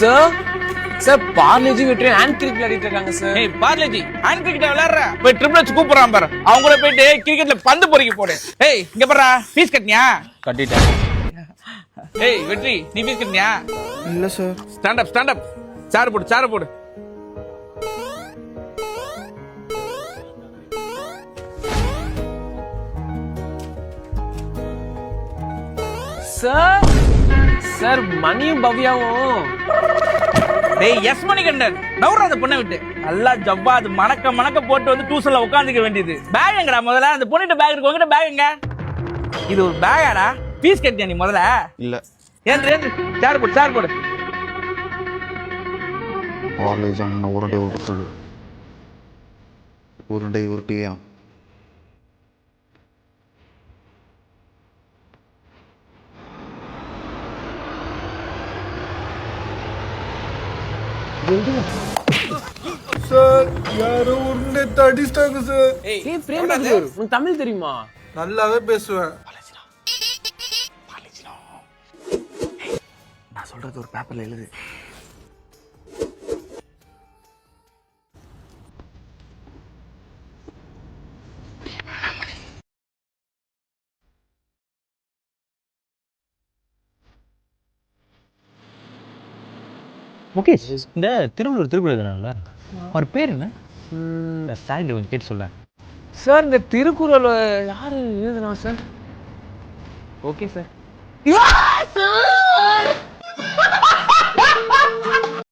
Sir sir Parle-G வெற்றி hand cricket விளையாடிட்டு இருக்காங்க சார். ஏய் பார்லேஜி ஹேண்ட் கிரிக்கெட் விளையாடுற போய் ட்ரிபிள் எச் கூப்பிடுறான் பாரு. அவங்க கூட போயிட்டு கிரிக்கெட்ல பந்து பொறுக்கி போடு. ஏய் இங்க பாரு ஃபீஸ் கட்டினியா? கட்டிட்டேன். ஏய் வெற்றி நீ ஃபீஸ் கட்டினியா? இல்ல சார். ஸ்டாண்ட் அப் சேர் போடு. சார் சார் மணியும் பவ்யாவும். டேய் எஸ் மணிகண்டன் நவுற அந்த பொண்ணை விட்டு நல்லா ஜவ்வா அது மணக்க போட்டு வந்து டியூஷன்ல உட்காந்துக்க வேண்டியது. பேக் எங்கடா முதல்ல? அந்த பொண்ணுகிட்ட பேக் இருக்கு, உங்ககிட்ட பேக் எங்க? இது ஒரு பேகாடா? ஃபீஸ் கட்டியா நீ முதல்ல? இல்ல. ஏந்து சேர் போடு. காலேஜ் அண்ணன் உருண்டை உருட்டியா சார் யாரோ உருண்டை அடிச்சிட்டாங்க சார். ஏய் பிரேமநகர் உனக்கு தமிழ் தெரியுமா? நல்லாவே பேசுவேன். நான் சொல்றது ஒரு பேப்பர்ல எழுது. முகேஷ், இந்த திருவள்ளூர் திருக்குறள் அவர் பேர் என்ன? சாரியில் கொஞ்சம் கேட்டு சொல்ல. சார் இந்த திருக்குறள் யாரு எழுதுனா சார்? Okay sir.